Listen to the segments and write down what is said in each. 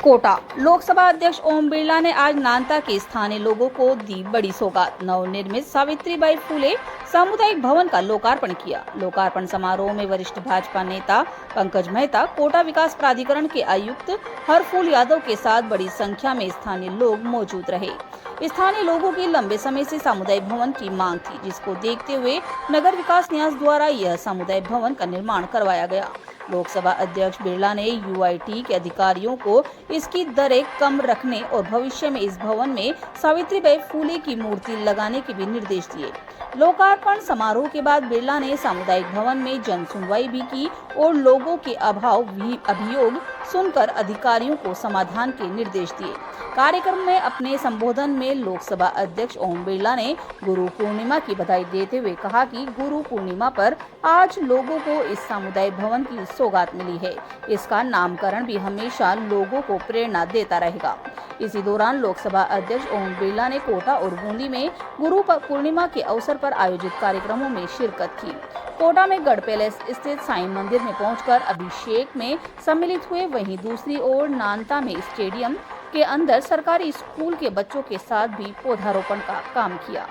कोटा लोकसभा अध्यक्ष ओम बिरला ने आज नानता के स्थानीय लोगों को दी बड़ी सौगात। नवनिर्मित सावित्रीबाई फुले सामुदायिक भवन का लोकार्पण किया। लोकार्पण समारोह में वरिष्ठ भाजपा नेता पंकज मेहता, कोटा विकास प्राधिकरण के आयुक्त हरफूल यादव के साथ बड़ी संख्या में स्थानीय लोग मौजूद रहे। स्थानीय लोगों की लंबे समय से सामुदायिक भवन की मांग थी, जिसको देखते हुए नगर विकास न्यास द्वारा यह सामुदायिक भवन का निर्माण करवाया गया। लोकसभा अध्यक्ष बिरला ने यूआईटी के अधिकारियों को इसकी दरें कम रखने और भविष्य में इस भवन में सावित्रीबाई फुले की मूर्ति लगाने के भी निर्देश दिए। लोकार्पण समारोह के बाद बिरला ने सामुदायिक भवन में जन सुनवाई भी की और लोगों के अभियोग सुनकर अधिकारियों को समाधान के निर्देश दिए। कार्यक्रम में अपने संबोधन में लोकसभा अध्यक्ष ओम बिरला ने गुरु पूर्णिमा की बधाई देते हुए कहा कि गुरु पूर्णिमा पर आज लोगों को इस सामुदायिक भवन की सौगात मिली है। इसका नामकरण भी हमेशा लोगों को प्रेरणा देता रहेगा। इसी दौरान लोकसभा अध्यक्ष ओम बिरला ने कोटा और बूंदी में गुरु पूर्णिमा के अवसर पर आयोजित कार्यक्रमों में शिरकत की। कोटा में गढ़ पैलेस स्थित साईं मंदिर में पहुंचकर अभिषेक में सम्मिलित हुए। वहीं दूसरी ओर नानता में स्टेडियम के अंदर सरकारी स्कूल के बच्चों के साथ भी पौधारोपण का काम किया।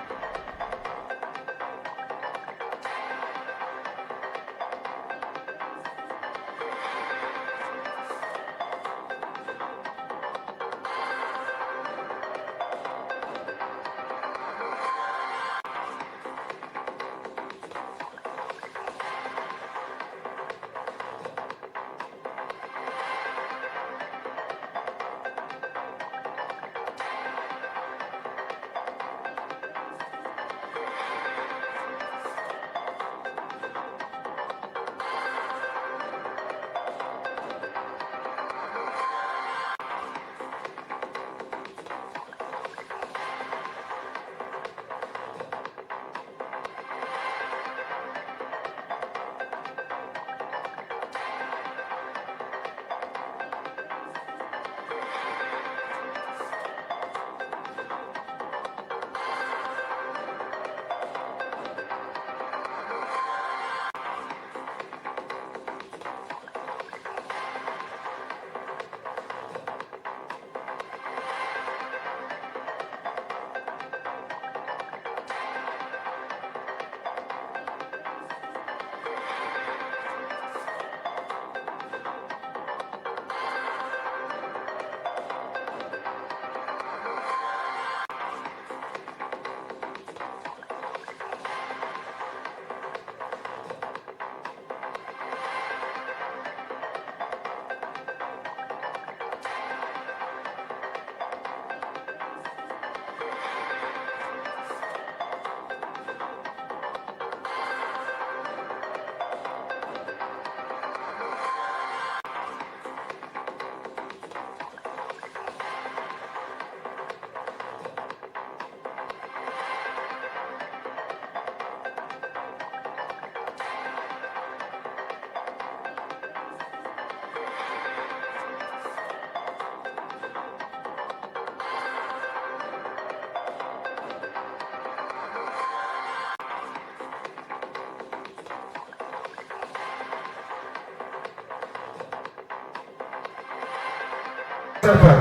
पर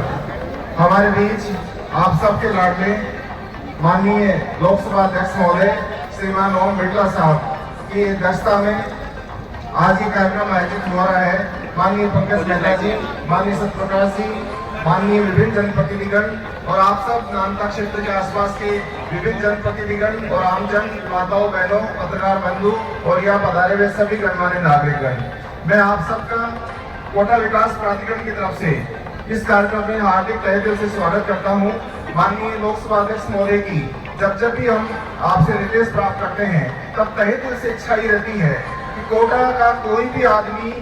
हमारे बीच आप सबके लाडले माननीय लोकसभा अध्यक्ष महोदय श्रीमान ओम बिरला साहब की अध्यक्षता में आज ये कार्यक्रम आयोजित हो रहा है। माननीय पंकज मेहता जी, माननीय सत्यप्रकाश जी, माननीय विभिन्न जनप्रतिनिधिगण और आप सब नानता क्षेत्र के आसपास के विभिन्न जनप्रतिनिधिगण और आमजन, माताओं बहनों, पत्रकार बंधु और यहाँ पधारे हुए सभी गणमान्य नागरिकगण, मैं आप सबका कोटा विकास प्राधिकरण की तरफ से इस कार्यक्रम में हार्दिक तहे दिल से स्वागत करता हूं। माननीय लोकसभा अध्यक्ष महोदय की जब भी हम आपसे निर्देश प्राप्त करते हैं तब तहे दिल से इच्छा ही रहती है कि कोटा का कोई भी आदमी,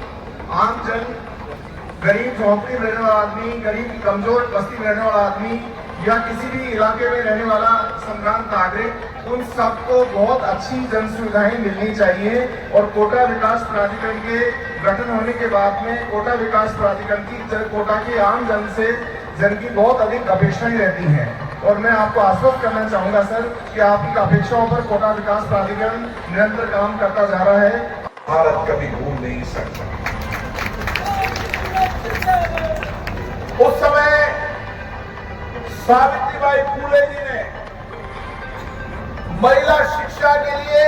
आम जन, गरीब झोंपड़ी में रहने वाला आदमी, गरीब कमजोर बस्ती में रहने वाला आदमी या किसी भी इलाके में रहने वाला संक्रांत नागरिक, उन सबको बहुत अच्छी जन सुविधाएं मिलनी चाहिए। और कोटा विकास प्राधिकरण के गठन होने के बाद में कोटा विकास प्राधिकरण की कोटा के आम जन की बहुत अधिक अपेक्षाएं रहती हैं। और मैं आपको आश्वस्त करना चाहूंगा सर कि आपकी अपेक्षाओं पर कोटा विकास प्राधिकरण निरंतर काम करता जा रहा है। भारत कभी भूल नहीं सकता उस समय सावित्रीबाई फूले जी ने महिला शिक्षा के लिए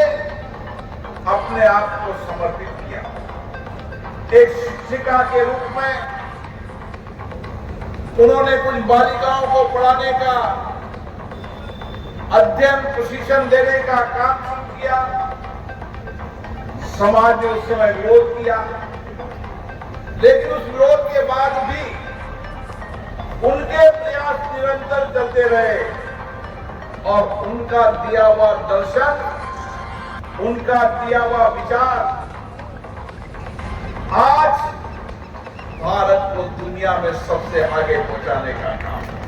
अपने आप को समर्पित किया। एक शिक्षिका के रूप में उन्होंने कुछ बालिकाओं को पढ़ाने का, अध्ययन प्रशिक्षण देने का काम शुरू किया। समाज ने उस समय विरोध किया, लेकिन उस विरोध के बाद भी उनके प्रयास निरंतर चलते रहे और उनका दिया हुआ दर्शन, उनका दिया हुआ विचार आज भारत को दुनिया में सबसे आगे पहुंचाने का काम है।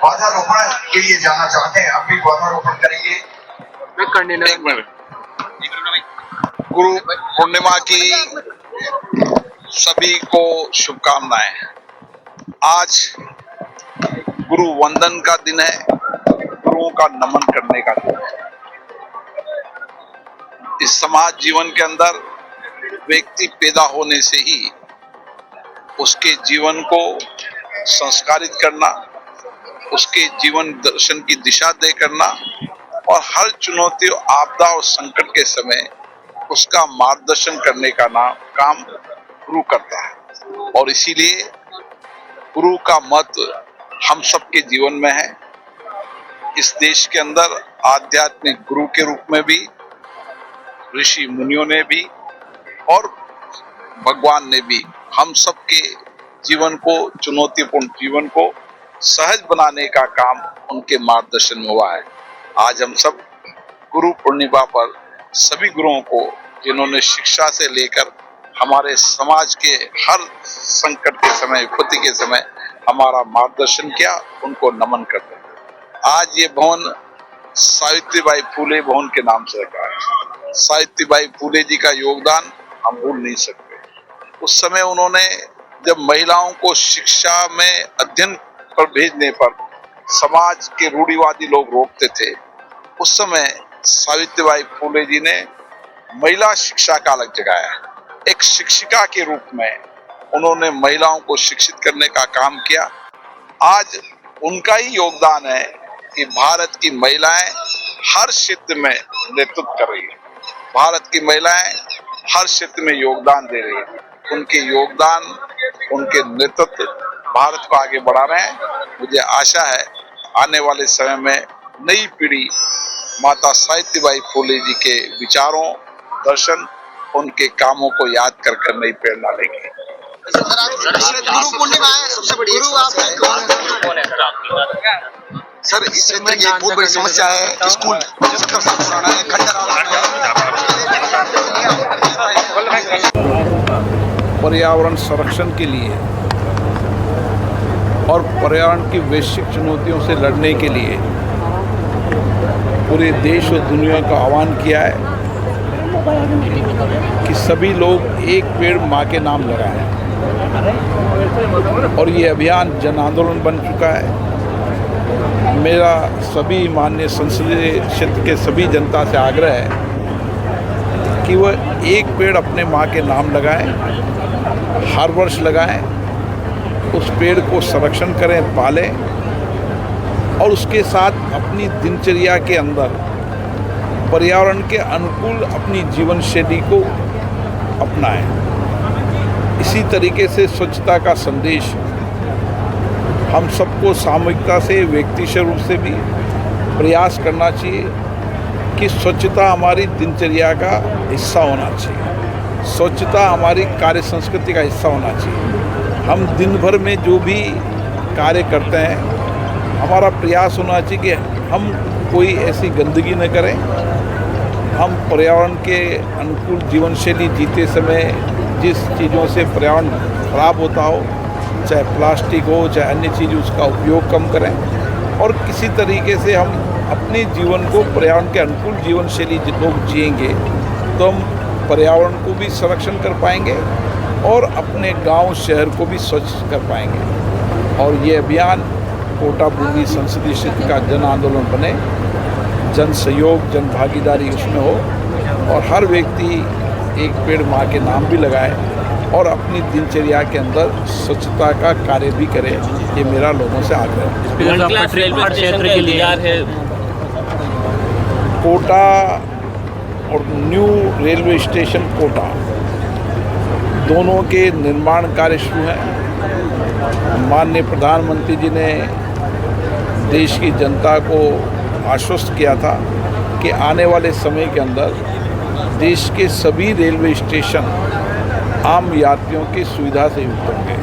पौधारोपण के लिए जाना चाहते हैं, आप भी पौधारोपण करेंगे। एक मिनट। गुरु पूर्णिमा की सभी को शुभकामनाएं। आज गुरु वंदन का दिन है, गुरुओं का नमन करने का दिन है। इस समाज जीवन के अंदर व्यक्ति पैदा होने से ही उसके जीवन को संस्कारित करना, उसके जीवन दर्शन की दिशा तय करना और हर चुनौती, आपदा और संकट के समय उसका मार्गदर्शन करने का काम गुरु करता है। और इसीलिए गुरु का महत्व हम सबके जीवन में है। इस देश के अंदर आध्यात्मिक गुरु के रूप में भी ऋषि मुनियों ने भी और भगवान ने भी हम सबके जीवन को, चुनौतीपूर्ण जीवन को सहज बनाने का काम उनके मार्गदर्शन में हुआ है। आज हम सब गुरु पूर्णिमा पर सभी गुरुओं को, जिन्होंने शिक्षा से लेकर हमारे समाज के हर संकट के समय, विपत्ति के समय हमारा मार्गदर्शन किया, उनको नमन करते हैं। आज ये भवन सावित्रीबाई फूले भवन के नाम से रखा है। सावित्रीबाई फूले जी का योगदान हम भूल नहीं सकते। उस समय उन्होंने जब महिलाओं को शिक्षा में अध्ययन पर भेजने पर समाज के रूढ़िवादी लोग रोकते थे, उस समय सावित्रीबाई फूले जी ने महिला शिक्षा का अलग जगाया। एक शिक्षिका के रूप में उन्होंने महिलाओं को शिक्षित करने का काम किया। आज उनका ही योगदान है कि भारत की महिलाएं हर क्षेत्र में नेतृत्व कर रही है। भारत की महिलाएं हर क्षेत्र में योगदान दे रही है। उनके योगदान, उनके नेतृत्व भारत को आगे बढ़ा रहे हैं। मुझे आशा है आने वाले समय में नई पीढ़ी माता सावित्रीबाई फुले जी के विचारों, दर्शन, उनके कामों को याद कर कर नई प्रेरणा लेगी। गुरु पूर्णिमा है, सबसे बड़ी गुरु आप सर, इस क्षेत्र की एक बहुत बड़ी समस्या है स्कूल 70 साल पुराना है, पर्यावरण संरक्षण के लिए और पर्यावरण की वैश्विक चुनौतियों से लड़ने के लिए पूरे देश और दुनिया का आह्वान किया है कि सभी लोग एक पेड़ माँ के नाम लगाएं, और ये अभियान जन आंदोलन बन चुका है। मेरा सभी माननीय संसदीय क्षेत्र के सभी जनता से आग्रह है कि वह एक पेड़ अपने माँ के नाम लगाएं, हर वर्ष लगाएं, उस पेड़ को संरक्षण करें, पालें, और उसके साथ अपनी दिनचर्या के अंदर पर्यावरण के अनुकूल अपनी जीवन शैली को अपनाएं। इसी तरीके से स्वच्छता का संदेश हम सबको सामूहिकता से, व्यक्तिगत रूप से भी प्रयास करना चाहिए कि स्वच्छता हमारी दिनचर्या का हिस्सा होना चाहिए, स्वच्छता हमारी कार्य संस्कृति का हिस्सा होना चाहिए। हम दिन भर में जो भी कार्य करते हैं, हमारा प्रयास होना चाहिए कि हम कोई ऐसी गंदगी न करें, हम पर्यावरण के अनुकूल जीवन शैली जीते समय जिस चीज़ों से पर्यावरण खराब होता हो, चाहे प्लास्टिक हो, चाहे अन्य चीज़, उसका उपयोग कम करें, और किसी तरीके से हम अपने जीवन को पर्यावरण के अनुकूल जीवन शैली लोग जिएंगे तो हम पर्यावरण को भी संरक्षण कर पाएंगे और अपने गांव शहर को भी स्वच्छ कर पाएंगे। और ये अभियान कोटा बूंदी संसदीय क्षेत्र का जन आंदोलन बने, जन सहयोग, जन भागीदारी उसमें हो, और हर व्यक्ति एक पेड़ माँ के नाम भी लगाए और अपनी दिनचर्या के अंदर स्वच्छता का कार्य भी करे। ये मेरा लोगों से आग्रह है। कोटा और न्यू रेलवे स्टेशन कोटा दोनों के निर्माण कार्य शुरू हैं। माननीय प्रधानमंत्री जी ने देश की जनता को आश्वस्त किया था कि आने वाले समय के अंदर देश के सभी रेलवे स्टेशन आम यात्रियों की सुविधा से युक्त होंगे।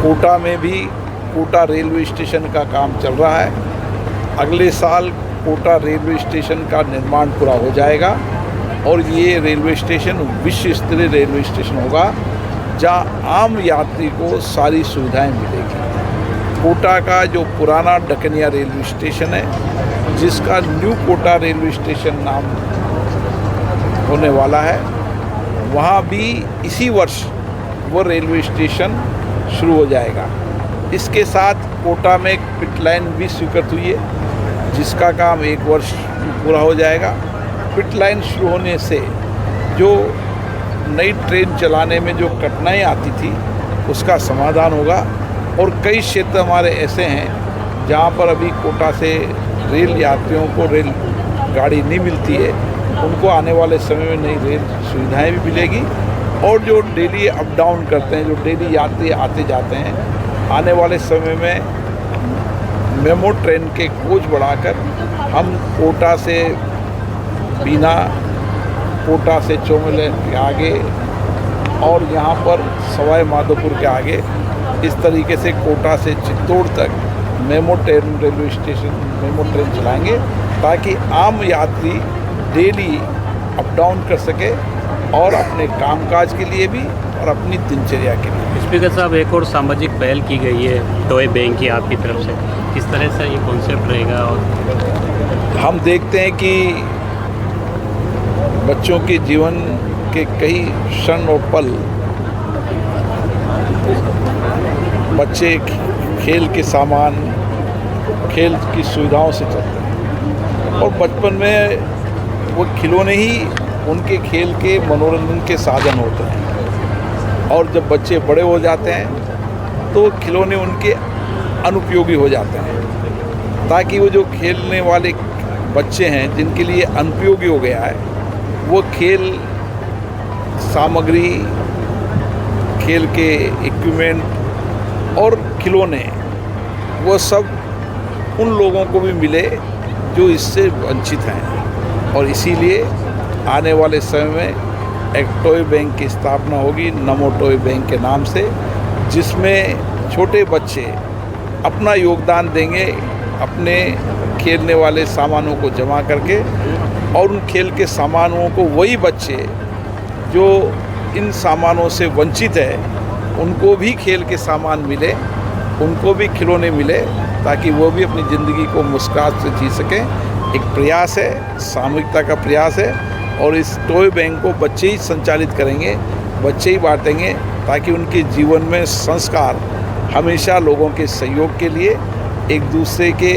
कोटा में भी कोटा रेलवे स्टेशन का काम चल रहा है। अगले साल कोटा रेलवे स्टेशन का निर्माण पूरा हो जाएगा और ये रेलवे स्टेशन विश्व स्तरीय रेलवे स्टेशन होगा जहां आम यात्री को सारी सुविधाएं मिलेगी। कोटा का जो पुराना डकनिया रेलवे स्टेशन है, जिसका न्यू कोटा रेलवे स्टेशन नाम होने वाला है, वहाँ भी इसी वर्ष वो रेलवे स्टेशन शुरू हो जाएगा। इसके साथ कोटा में एक पिट लाइन भी स्वीकृत हुई है, जिसका काम 1 वर्ष पूरा हो जाएगा। पिट लाइन शुरू होने से जो नई ट्रेन चलाने में जो कठिनाई आती थी उसका समाधान होगा। और कई क्षेत्र हमारे ऐसे हैं जहाँ पर अभी कोटा से रेल यात्रियों को रेल गाड़ी नहीं मिलती है, उनको आने वाले समय में नई रेल सुविधाएं भी मिलेगी। और जो डेली अप डाउन करते हैं, जो डेली यात्री आते जाते हैं, आने वाले समय में मेमो ट्रेन के कोच बढ़ाकर हम कोटा से बीना, कोटा से चौमेले के आगे और यहाँ पर सवाई माधोपुर के आगे, इस तरीके से कोटा से चित्तौड़ तक MEMU train railway station MEMU train चलाएंगे ताकि आम यात्री डेली अप डाउन कर सके और अपने कामकाज के लिए भी और अपनी दिनचर्या के लिए। स्पीकर साहब, एक और सामाजिक पहल की गई है टॉय बैंक की आपकी तरफ से, किस तरह से ये कॉन्सेप्ट रहेगा? और हम देखते हैं कि बच्चों के जीवन के कई क्षण और पल बच्चे खेल के सामान, खेल की सुविधाओं से चलते हैं और बचपन में वो खिलौने ही उनके खेल के मनोरंजन के साधन होते हैं। और जब बच्चे बड़े हो जाते हैं तो खिलौने उनके अनुपयोगी हो जाते हैं, ताकि वो जो खेलने वाले बच्चे हैं जिनके लिए अनुपयोगी हो गया है, वो खेल सामग्री, खेल के इक्विपमेंट और खिलौने वो सब उन लोगों को भी मिले जो इससे वंचित हैं। और इसीलिए आने वाले समय में एक टॉय बैंक की स्थापना होगी, नमो टॉय बैंक के नाम से, जिसमें छोटे बच्चे अपना योगदान देंगे अपने खेलने वाले सामानों को जमा करके, और उन खेल के सामानों को वही बच्चे जो इन सामानों से वंचित है उनको भी खेल के सामान मिले, उनको भी खिलौने मिले, ताकि वो भी अपनी ज़िंदगी को मुस्कुराहट से जी सकें। एक प्रयास है, सामूहिकता का प्रयास है, और इस टॉय बैंक को बच्चे ही संचालित करेंगे, बच्चे ही बांटेंगे, ताकि उनके जीवन में संस्कार हमेशा लोगों के सहयोग के लिए, एक दूसरे के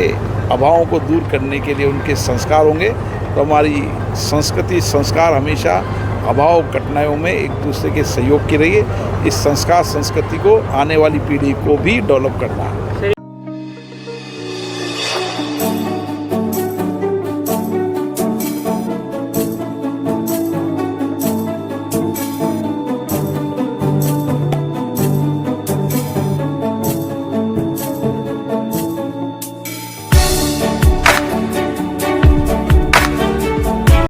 अभावों को दूर करने के लिए उनके संस्कार होंगे। तो हमारी संस्कृति, संस्कार हमेशा अभाव कठिनाइयों में एक दूसरे के सहयोग की रही है। इस संस्कार संस्कृति को आने वाली पीढ़ी को भी डेवलप करना है।